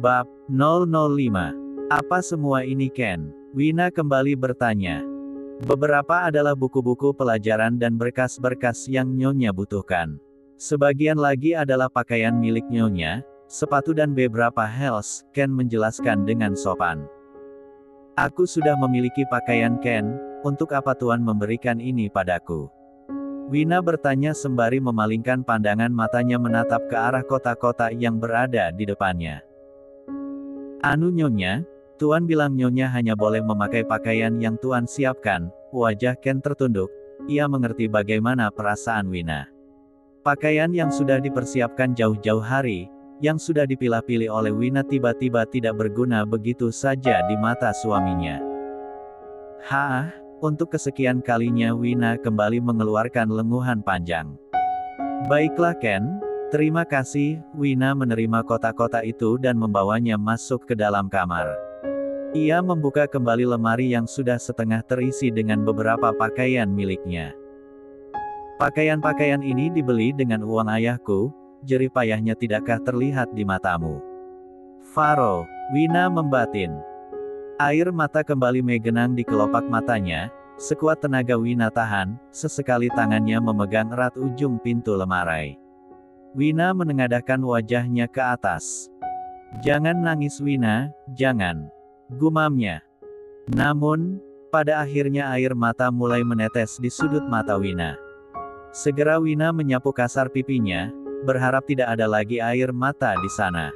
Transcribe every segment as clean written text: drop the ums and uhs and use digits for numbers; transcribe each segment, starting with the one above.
Bab 005. Apa semua ini Ken? Wina kembali bertanya. Beberapa adalah buku-buku pelajaran dan berkas-berkas yang Nyonya butuhkan. Sebagian lagi adalah pakaian milik Nyonya, sepatu dan beberapa heels, Ken menjelaskan dengan sopan. Aku sudah memiliki pakaian Ken, untuk apa Tuan memberikan ini padaku? Wina bertanya sembari memalingkan pandangan matanya menatap ke arah kotak-kotak yang berada di depannya. Anu Nyonya, Tuan bilang Nyonya hanya boleh memakai pakaian yang Tuan siapkan. Wajah Ken tertunduk, ia mengerti bagaimana perasaan Wina. Pakaian yang sudah dipersiapkan jauh-jauh hari, yang sudah dipilah-pilih oleh Wina tiba-tiba tidak berguna begitu saja di mata suaminya. Untuk kesekian kalinya Wina kembali mengeluarkan lenguhan panjang. Baiklah Ken, terima kasih. Wina menerima kotak-kotak itu dan membawanya masuk ke dalam kamar. Ia membuka kembali lemari yang sudah setengah terisi dengan beberapa pakaian miliknya. Pakaian-pakaian ini dibeli dengan uang ayahku, jerih payahnya tidakkah terlihat di matamu? Faro, Wina membatin. Air mata kembali menggenang di kelopak matanya, sekuat tenaga Wina tahan, sesekali tangannya memegang erat ujung pintu lemari. Wina menengadahkan wajahnya ke atas. Jangan nangis Wina, jangan. Gumamnya. Namun, pada akhirnya air mata mulai menetes di sudut mata Wina. Segera Wina menyapu kasar pipinya, berharap tidak ada lagi air mata di sana.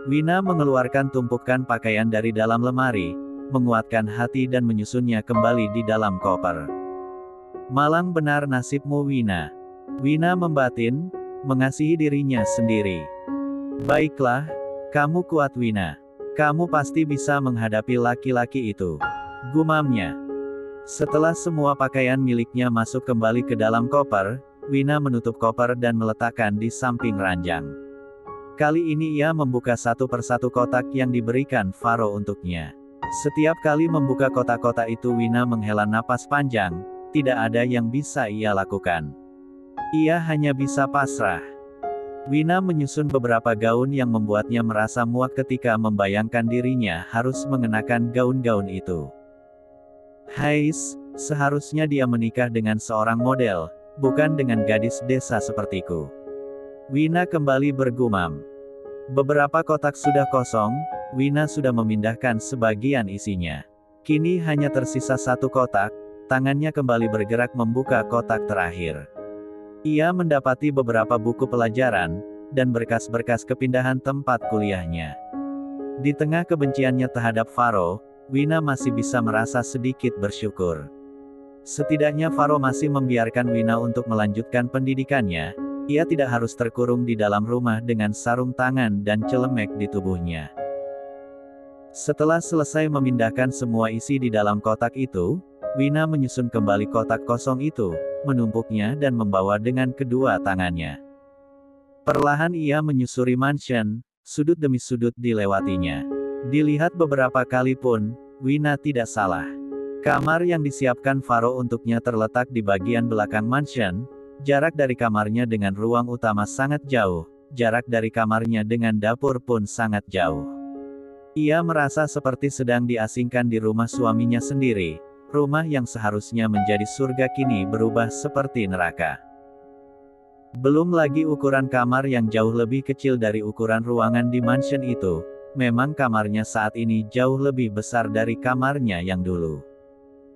Wina mengeluarkan tumpukan pakaian dari dalam lemari, menguatkan hati dan menyusunnya kembali di dalam koper. Malang benar nasibmu Wina. Wina membatin, mengasihi dirinya sendiri. Baiklah, kamu kuat Wina. Kamu pasti bisa menghadapi laki-laki itu. Gumamnya. Setelah semua pakaian miliknya masuk kembali ke dalam koper, Wina menutup koper dan meletakkan di samping ranjang. Kali ini ia membuka satu persatu kotak yang diberikan Faro untuknya. Setiap kali membuka kotak-kotak itu Wina menghela napas panjang, tidak ada yang bisa ia lakukan. Ia hanya bisa pasrah. Wina menyusun beberapa gaun yang membuatnya merasa muak ketika membayangkan dirinya harus mengenakan gaun-gaun itu. Seharusnya dia menikah dengan seorang model, bukan dengan gadis desa sepertiku. Wina kembali bergumam. Beberapa kotak sudah kosong, Wina sudah memindahkan sebagian isinya. Kini hanya tersisa satu kotak, tangannya kembali bergerak membuka kotak terakhir. Ia mendapati beberapa buku pelajaran, dan berkas-berkas kepindahan tempat kuliahnya. Di tengah kebenciannya terhadap Faro, Wina masih bisa merasa sedikit bersyukur. Setidaknya Faro masih membiarkan Wina untuk melanjutkan pendidikannya, ia tidak harus terkurung di dalam rumah dengan sarung tangan dan celemek di tubuhnya. Setelah selesai memindahkan semua isi di dalam kotak itu, Wina menyusun kembali kotak kosong itu, menumpuknya dan membawa dengan kedua tangannya. Perlahan ia menyusuri mansion, sudut demi sudut dilewatinya. Dilihat beberapa kali pun, Wina tidak salah. Kamar yang disiapkan Faro untuknya terletak di bagian belakang mansion, jarak dari kamarnya dengan ruang utama sangat jauh, jarak dari kamarnya dengan dapur pun sangat jauh. Ia merasa seperti sedang diasingkan di rumah suaminya sendiri. Rumah yang seharusnya menjadi surga kini berubah seperti neraka. Belum lagi ukuran kamar yang jauh lebih kecil dari ukuran ruangan di mansion itu. Memang kamarnya saat ini jauh lebih besar dari kamarnya yang dulu.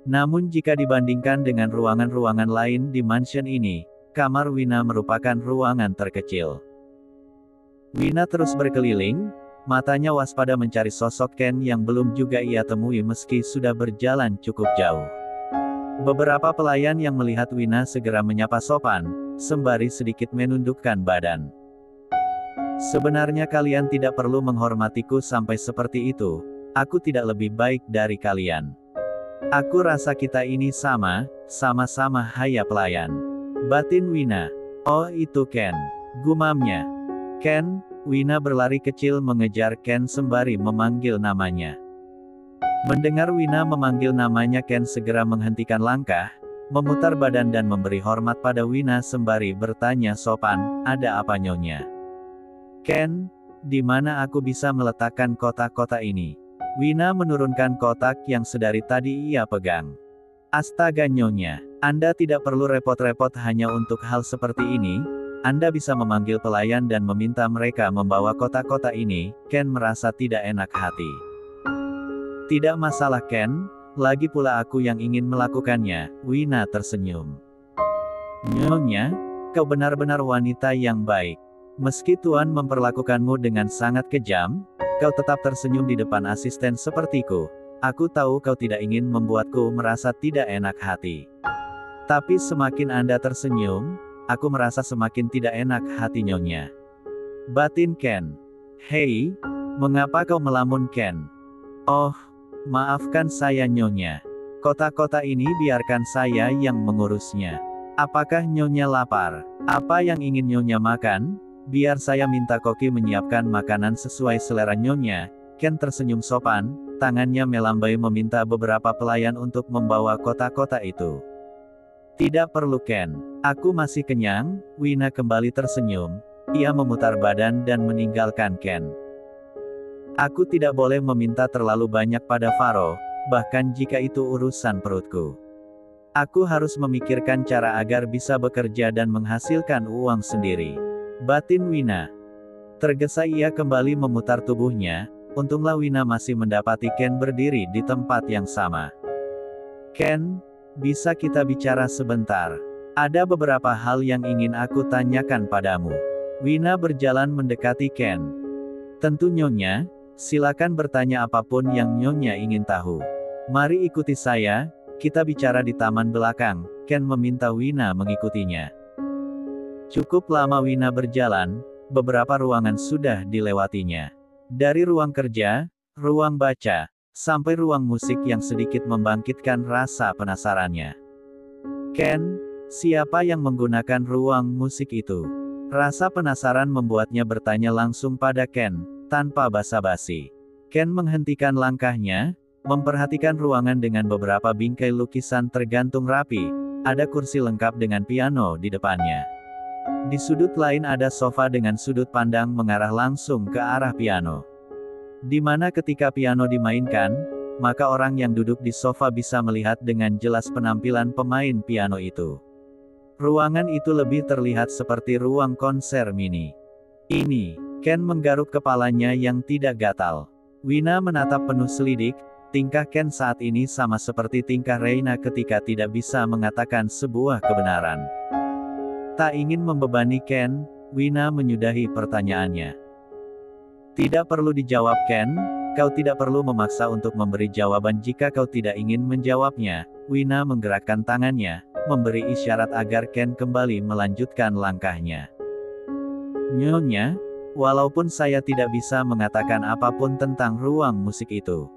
Namun jika dibandingkan dengan ruangan-ruangan lain di mansion ini, kamar Wina merupakan ruangan terkecil. Wina terus berkeliling, matanya waspada mencari sosok Ken yang belum juga ia temui meski sudah berjalan cukup jauh. Beberapa pelayan yang melihat Wina segera menyapa sopan, sembari sedikit menundukkan badan. Sebenarnya kalian tidak perlu menghormatiku sampai seperti itu, aku tidak lebih baik dari kalian. Aku rasa kita ini sama-sama haya pelayan. Batin Wina. Oh itu Ken. Gumamnya. Ken. Wina berlari kecil mengejar Ken sembari memanggil namanya. Mendengar Wina memanggil namanya Ken segera menghentikan langkah, memutar badan dan memberi hormat pada Wina sembari bertanya sopan, ada apa nyonya? Ken, Di mana aku bisa meletakkan kotak-kotak ini? Wina menurunkan kotak yang sedari tadi ia pegang. Astaga Nyonya, Anda tidak perlu repot-repot hanya untuk hal seperti ini. Anda bisa memanggil pelayan dan meminta mereka membawa kotak-kotak ini. Ken merasa tidak enak hati. Tidak masalah Ken, lagi pula aku yang ingin melakukannya. Wina tersenyum. Nyonya, kau benar-benar wanita yang baik. Meski Tuan memperlakukanmu dengan sangat kejam, kau tetap tersenyum di depan asisten sepertiku. Aku tahu kau tidak ingin membuatku merasa tidak enak hati. Tapi semakin Anda tersenyum, aku merasa semakin tidak enak hati Nyonya. Batin Ken. Hei, mengapa kau melamun Ken? Oh, maafkan saya Nyonya. Kotak-kotak ini biarkan saya yang mengurusnya. Apakah Nyonya lapar? Apa yang ingin Nyonya makan? Biar saya minta koki menyiapkan makanan sesuai selera Nyonya. Ken tersenyum sopan, tangannya melambai meminta beberapa pelayan untuk membawa kotak-kotak itu. Tidak perlu Ken, aku masih kenyang. Wina kembali tersenyum. Ia memutar badan dan meninggalkan Ken. Aku tidak boleh meminta terlalu banyak pada Faro, bahkan jika itu urusan perutku. Aku harus memikirkan cara agar bisa bekerja dan menghasilkan uang sendiri. Batin Wina. Tergesa ia kembali memutar tubuhnya. Untunglah Wina masih mendapati Ken berdiri di tempat yang sama. Ken, bisa kita bicara sebentar? Ada beberapa hal yang ingin aku tanyakan padamu. Wina berjalan mendekati Ken. Tentu Nyonya, silakan bertanya apapun yang Nyonya ingin tahu. Mari ikuti saya, kita bicara di taman belakang. Ken meminta Wina mengikutinya. Cukup lama Wina berjalan, beberapa ruangan sudah dilewatinya. Dari ruang kerja, ruang baca, sampai ruang musik yang sedikit membangkitkan rasa penasarannya. Ken, siapa yang menggunakan ruang musik itu? Rasa penasaran membuatnya bertanya langsung pada Ken, tanpa basa-basi. Ken menghentikan langkahnya, memperhatikan ruangan dengan beberapa bingkai lukisan tergantung rapi. Ada kursi lengkap dengan piano di depannya. Di sudut lain ada sofa dengan sudut pandang mengarah langsung ke arah piano. Di mana ketika piano dimainkan, maka orang yang duduk di sofa bisa melihat dengan jelas penampilan pemain piano itu. Ruangan itu lebih terlihat seperti ruang konser mini. Ini, Ken menggaruk kepalanya yang tidak gatal. Wina menatap penuh selidik, tingkah Ken saat ini sama seperti tingkah Reina ketika tidak bisa mengatakan sebuah kebenaran. Tak ingin membebani Ken, Wina menyudahi pertanyaannya. Tidak perlu dijawab Ken, kau tidak perlu memaksa untuk memberi jawaban jika kau tidak ingin menjawabnya. Wina menggerakkan tangannya, memberi isyarat agar Ken kembali melanjutkan langkahnya. Nyonya, walaupun saya tidak bisa mengatakan apapun tentang ruang musik itu.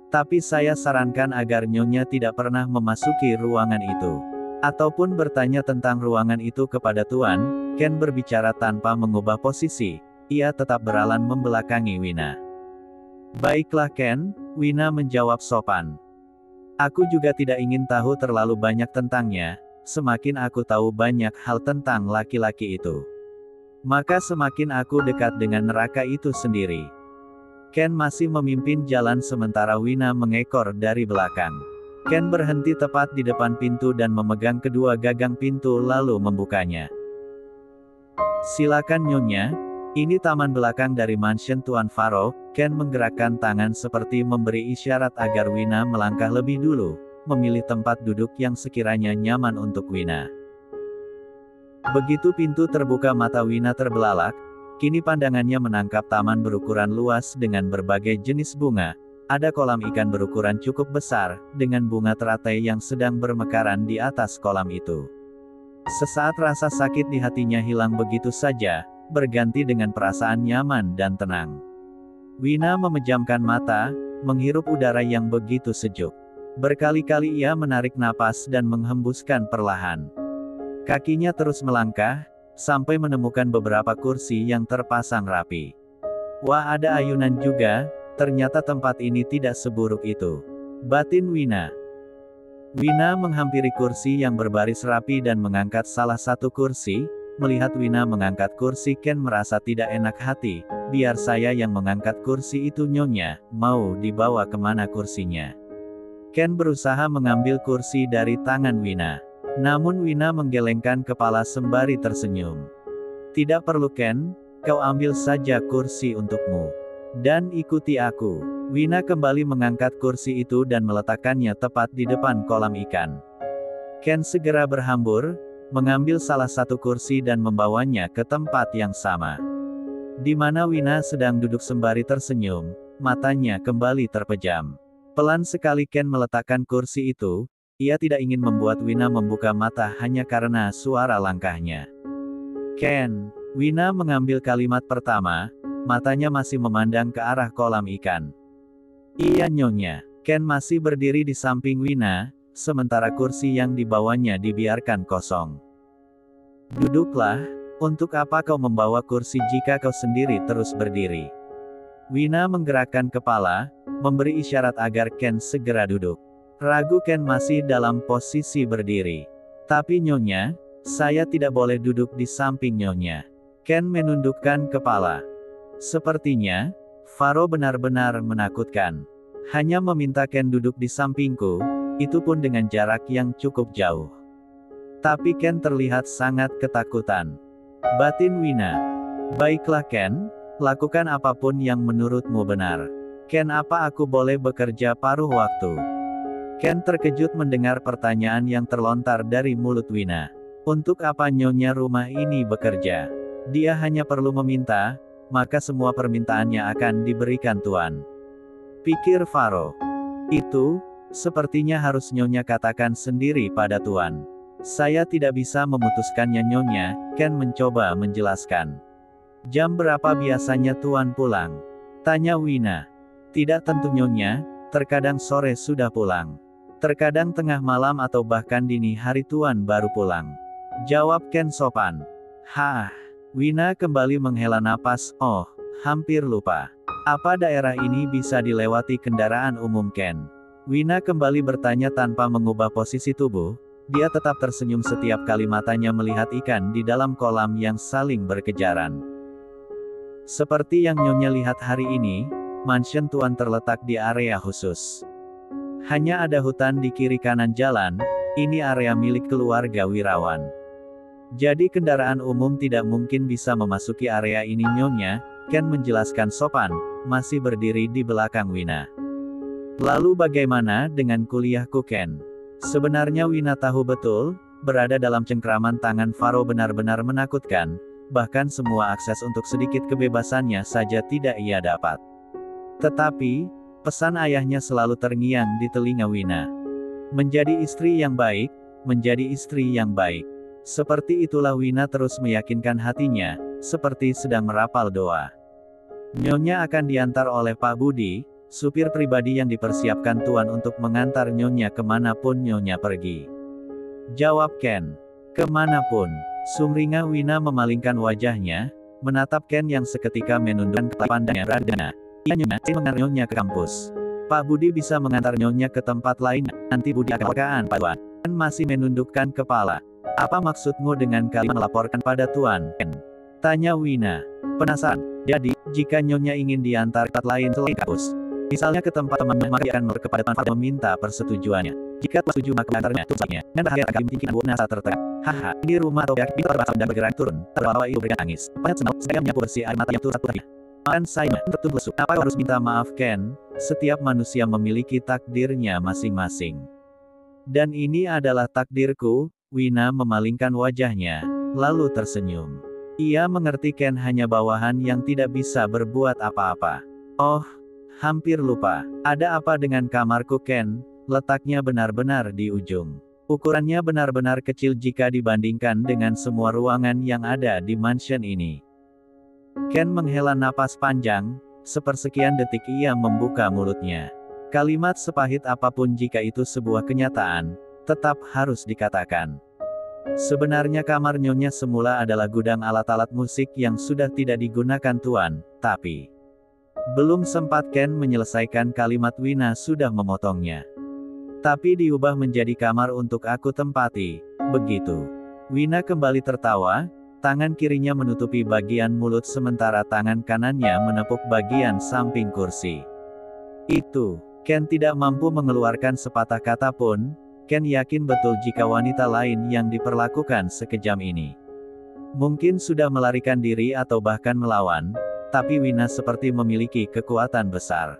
Tapi saya sarankan agar Nyonya tidak pernah memasuki ruangan itu. Ataupun bertanya tentang ruangan itu kepada Tuan. Ken berbicara tanpa mengubah posisi, ia tetap beralan membelakangi Wina. Baiklah Ken, Wina menjawab sopan. Aku juga tidak ingin tahu terlalu banyak tentangnya, semakin aku tahu banyak hal tentang laki-laki itu, maka semakin aku dekat dengan neraka itu sendiri. Ken masih memimpin jalan sementara Wina mengekor dari belakang. Ken berhenti tepat di depan pintu dan memegang kedua gagang pintu lalu membukanya. Silakan Nyonya, ini taman belakang dari mansion Tuan Faro. Ken menggerakkan tangan seperti memberi isyarat agar Wina melangkah lebih dulu, memilih tempat duduk yang sekiranya nyaman untuk Wina. Begitu pintu terbuka mata Wina terbelalak, kini pandangannya menangkap taman berukuran luas dengan berbagai jenis bunga. Ada kolam ikan berukuran cukup besar, dengan bunga teratai yang sedang bermekaran di atas kolam itu. Sesaat rasa sakit di hatinya hilang begitu saja, berganti dengan perasaan nyaman dan tenang. Wina memejamkan mata, menghirup udara yang begitu sejuk. Berkali-kali ia menarik napas dan menghembuskan perlahan. Kakinya terus melangkah, sampai menemukan beberapa kursi yang terpasang rapi. Wah, ada ayunan juga. Ternyata tempat ini tidak seburuk itu, batin Wina. Wina menghampiri kursi yang berbaris rapi dan mengangkat salah satu kursi. Melihat Wina mengangkat kursi, Ken merasa tidak enak hati. biar saya yang mengangkat kursi itu Nyonya, mau dibawa kemana kursinya? Ken berusaha mengambil kursi dari tangan Wina. Namun Wina menggelengkan kepala sembari tersenyum. Tidak perlu Ken, kau ambil saja kursi untukmu. Dan ikuti aku. Wina kembali mengangkat kursi itu dan meletakkannya tepat di depan kolam ikan. Ken segera berhambur, mengambil salah satu kursi dan membawanya ke tempat yang sama. Di mana Wina sedang duduk sembari tersenyum, matanya kembali terpejam. Pelan sekali Ken meletakkan kursi itu, ia tidak ingin membuat Wina membuka mata hanya karena suara langkahnya. Ken, Wina mengambil kalimat pertama, matanya masih memandang ke arah kolam ikan. Iya Nyonya. Ken masih berdiri di samping Wina, sementara kursi yang dibawanya dibiarkan kosong. Duduklah, untuk apa kau membawa kursi jika kau sendiri terus berdiri? Wina menggerakkan kepala, memberi isyarat agar Ken segera duduk. Ragu Ken masih dalam posisi berdiri. Tapi Nyonya, saya tidak boleh duduk di samping Nyonya. Ken menundukkan kepala. Sepertinya, Faro benar-benar menakutkan. Hanya meminta Ken duduk di sampingku, itu pun dengan jarak yang cukup jauh. Tapi Ken terlihat sangat ketakutan. Batin Wina. Baiklah Ken, lakukan apapun yang menurutmu benar. Ken, apa aku boleh bekerja paruh waktu? Ken terkejut mendengar pertanyaan yang terlontar dari mulut Wina. Untuk apa Nyonya rumah ini bekerja? Dia hanya perlu meminta, maka semua permintaannya akan diberikan Tuan. Pikir Faro. Itu, sepertinya harus Nyonya katakan sendiri pada Tuan. Saya tidak bisa memutuskannya Nyonya, Ken mencoba menjelaskan. Jam berapa biasanya Tuan pulang? Tanya Wina. Tidak tentu Nyonya, terkadang sore sudah pulang. Terkadang tengah malam atau bahkan dini hari Tuan baru pulang. Jawab Ken sopan. Hah. Wina kembali menghela napas, oh, hampir lupa. Apa daerah ini bisa dilewati kendaraan umum Ken? Wina kembali bertanya tanpa mengubah posisi tubuh, dia tetap tersenyum setiap kali matanya melihat ikan di dalam kolam yang saling berkejaran. Seperti yang Nyonya lihat hari ini, mansion Tuan terletak di area khusus. Hanya ada hutan di kiri kanan jalan, ini area milik keluarga Wirawan. Jadi kendaraan umum tidak mungkin bisa memasuki area ini Nyonya, Ken menjelaskan sopan, masih berdiri di belakang Wina. Lalu bagaimana dengan kuliahku Ken? Sebenarnya Wina tahu betul, berada dalam cengkraman tangan Faro benar-benar menakutkan, bahkan semua akses untuk sedikit kebebasannya saja tidak ia dapat. Tetapi, pesan ayahnya selalu terngiang di telinga Wina. Menjadi istri yang baik, menjadi istri yang baik. Seperti itulah Wina terus meyakinkan hatinya, seperti sedang merapal doa. Nyonya akan diantar oleh Pak Budi, supir pribadi yang dipersiapkan Tuan untuk mengantar Nyonya kemanapun Nyonya pergi. Jawab Ken. Kemanapun. Sumringah Wina memalingkan wajahnya, menatap Ken yang seketika menundukkan kepala pandangnya Radana. Iya Nyonya, saya mengantar Nyonya ke kampus. Pak Budi bisa mengantar Nyonya ke tempat lain, nanti Budi akan melaporkan pada Tuan. Ken masih menundukkan kepala. Apa maksudmu dengan kalimat melaporkan pada Tuan, Ken? Tanya Wina. Penasaran. Jadi, jika Nyonya ingin diantar ke tempat lain selain kampus, misalnya ke tempat temannya, maka dia akan melapor kepada Tuan Faro meminta persetujuannya. Jika Tuan setuju maka mengantarnya, tulisnya. Dan terakhir akan mungkin Bu Nasa tertekan. Haha, ini rumah atau pintu terbasah dan bergerak turun. Terbawa itu berikan tangis. Payat senang, saya menyapu bersih air mata yang turun satu lagi. Maafkan saya, tertutup lesu. Apa harus minta maaf Ken? Setiap manusia memiliki takdirnya masing-masing. Dan ini adalah takdirku. Wina memalingkan wajahnya, lalu tersenyum. Ia mengerti Ken hanya bawahan yang tidak bisa berbuat apa-apa. Oh, hampir lupa. Ada apa dengan kamarku Ken? Letaknya benar-benar di ujung. Ukurannya benar-benar kecil jika dibandingkan dengan semua ruangan yang ada di mansion ini. Ken menghela napas panjang, sepersekian detik ia membuka mulutnya. Kalimat sepahit apapun jika itu sebuah kenyataan, tetap harus dikatakan. Sebenarnya kamar Nyonya semula adalah gudang alat-alat musik yang sudah tidak digunakan Tuan, tapi belum sempat Ken menyelesaikan kalimat Wina sudah memotongnya. Tapi diubah menjadi kamar untuk aku tempati, begitu. Wina kembali tertawa, Tangan kirinya menutupi bagian mulut sementara tangan kanannya menepuk bagian samping kursi. Itu, Ken tidak mampu mengeluarkan sepatah kata pun. Ken yakin betul jika wanita lain yang diperlakukan sekejam ini mungkin sudah melarikan diri atau bahkan melawan, tapi Wina seperti memiliki kekuatan besar.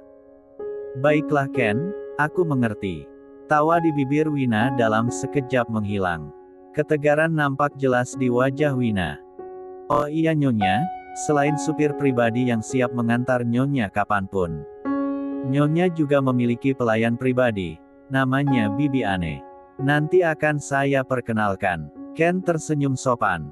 Baiklah Ken, aku mengerti. Tawa di bibir Wina dalam sekejap menghilang. Ketegaran nampak jelas di wajah Wina. Oh iya Nyonya, selain supir pribadi yang siap mengantar Nyonya kapanpun, Nyonya juga memiliki pelayan pribadi, namanya Bibi Ane. Nanti akan saya perkenalkan. Ken tersenyum sopan.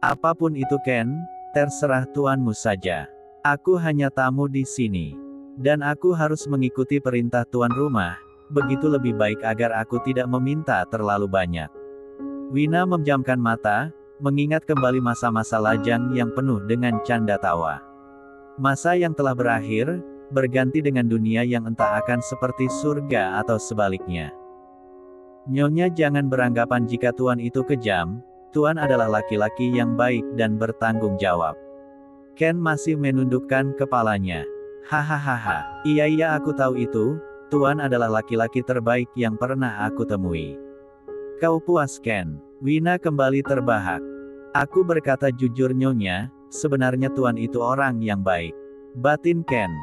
Apapun itu Ken, terserah tuanmu saja. Aku hanya tamu di sini. Dan aku harus mengikuti perintah tuan rumah, begitu lebih baik agar aku tidak meminta terlalu banyak. Wina memejamkan mata, mengingat kembali masa-masa lajang yang penuh dengan canda tawa. Masa yang telah berakhir, berganti dengan dunia yang entah akan seperti surga atau sebaliknya. Nyonya jangan beranggapan jika tuan itu kejam, tuan adalah laki-laki yang baik dan bertanggung jawab. Ken masih menundukkan kepalanya. Hahaha, iya aku tahu itu, tuan adalah laki-laki terbaik yang pernah aku temui. Kau puas Ken? Wina kembali terbahak. Aku berkata jujur Nyonya, sebenarnya tuan itu orang yang baik. Batin Ken.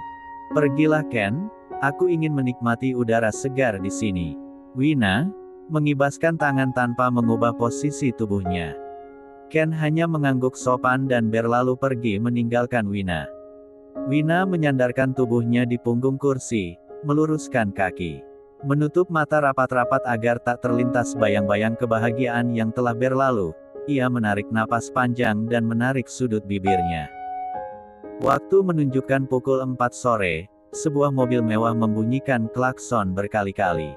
Pergilah Ken, aku ingin menikmati udara segar di sini. Wina mengibaskan tangan tanpa mengubah posisi tubuhnya. Ken hanya mengangguk sopan dan berlalu pergi meninggalkan Wina. Wina menyandarkan tubuhnya di punggung kursi, meluruskan kaki. Menutup mata rapat-rapat agar tak terlintas bayang-bayang kebahagiaan yang telah berlalu, ia menarik napas panjang dan menarik sudut bibirnya. Waktu menunjukkan pukul 4 sore, sebuah mobil mewah membunyikan klakson berkali-kali.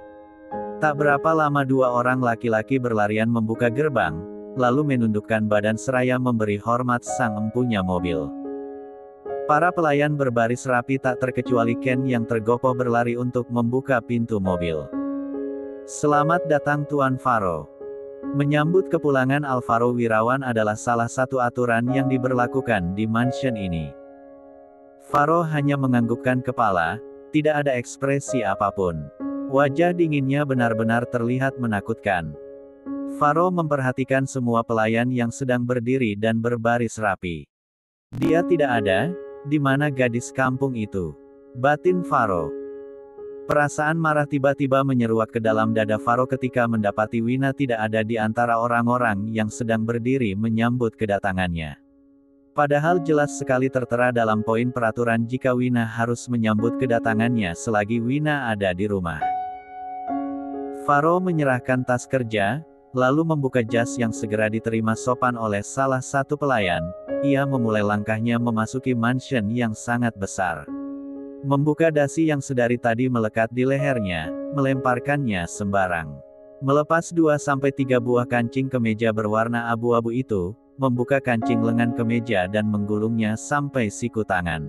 Tak berapa lama dua orang laki-laki berlarian membuka gerbang, lalu menundukkan badan seraya memberi hormat sang empunya mobil. Para pelayan berbaris rapi tak terkecuali Ken yang tergopoh berlari untuk membuka pintu mobil. Selamat datang Tuan Faro. Menyambut kepulangan Alvaro Wirawan adalah salah satu aturan yang diberlakukan di mansion ini. Faro hanya menganggukkan kepala, tidak ada ekspresi apapun. Wajah dinginnya benar-benar terlihat menakutkan. Faro memperhatikan semua pelayan yang sedang berdiri dan berbaris rapi. Dia tidak ada. Di mana gadis kampung itu? Batin Faro. Perasaan marah tiba-tiba menyeruak ke dalam dada Faro ketika mendapati Wina tidak ada di antara orang-orang yang sedang berdiri menyambut kedatangannya. Padahal jelas sekali tertera dalam poin peraturan jika Wina harus menyambut kedatangannya selagi Wina ada di rumah. Faro menyerahkan tas kerja, lalu membuka jas yang segera diterima sopan oleh salah satu pelayan. Ia memulai langkahnya memasuki mansion yang sangat besar. Membuka dasi yang sedari tadi melekat di lehernya, melemparkannya sembarang. Melepas 2-3 buah kancing kemeja berwarna abu-abu itu, membuka kancing lengan kemeja dan menggulungnya sampai siku tangan.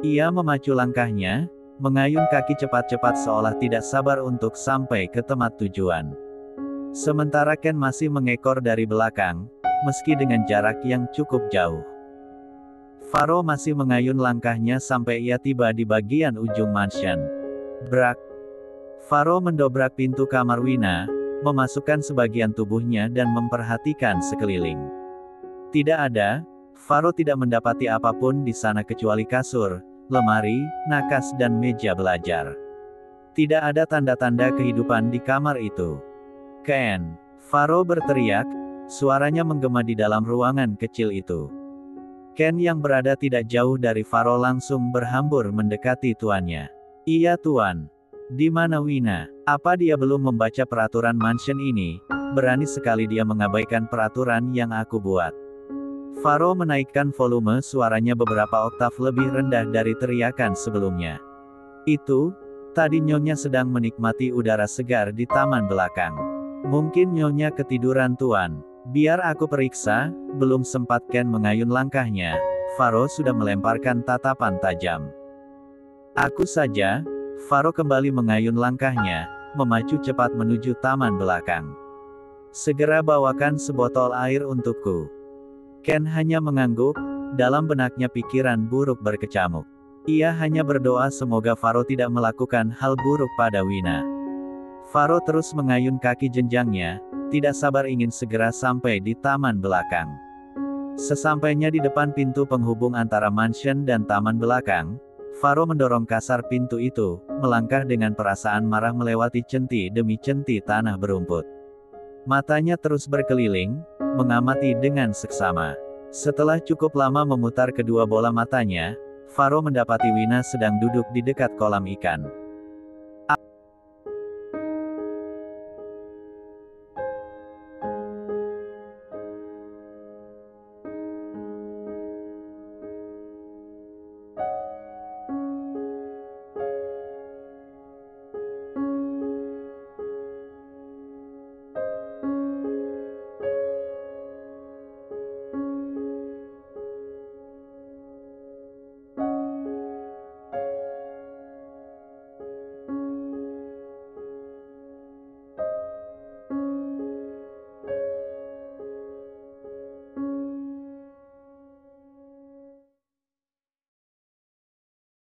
Ia memacu langkahnya, mengayun kaki cepat-cepat seolah tidak sabar untuk sampai ke tempat tujuan. Sementara Ken masih mengekor dari belakang, meski dengan jarak yang cukup jauh. Faro masih mengayun langkahnya sampai ia tiba di bagian ujung mansion. Brak. Faro mendobrak pintu kamar Wina, memasukkan sebagian tubuhnya dan memperhatikan sekeliling. Tidak ada, Faro tidak mendapati apapun di sana kecuali kasur, lemari, nakas dan meja belajar. Tidak ada tanda-tanda kehidupan di kamar itu. Ken! Faro berteriak, suaranya menggema di dalam ruangan kecil itu. Ken yang berada tidak jauh dari Faro langsung berhambur mendekati tuannya. Iya tuan. Di mana Wina? Apa dia belum membaca peraturan mansion ini? Berani sekali dia mengabaikan peraturan yang aku buat. Faro menaikkan volume suaranya beberapa oktav lebih rendah dari teriakan sebelumnya. Itu, tadi Nyonya sedang menikmati udara segar di taman belakang. Mungkin Nyonya ketiduran tuan. Biar aku periksa. Belum sempat Ken mengayun langkahnya, Faro sudah melemparkan tatapan tajam. Aku saja. Faro kembali mengayun langkahnya, memacu cepat menuju taman belakang. Segera bawakan sebotol air untukku. Ken hanya mengangguk, dalam benaknya pikiran buruk berkecamuk. Ia hanya berdoa semoga Faro tidak melakukan hal buruk pada Wina. Faro terus mengayun kaki jenjangnya, tidak sabar ingin segera sampai di taman belakang. Sesampainya di depan pintu penghubung antara mansion dan taman belakang, Faro mendorong kasar pintu itu, melangkah dengan perasaan marah melewati centi demi centi tanah berumput. Matanya terus berkeliling, mengamati dengan seksama. Setelah cukup lama memutar kedua bola matanya, Faro mendapati Wina sedang duduk di dekat kolam ikan.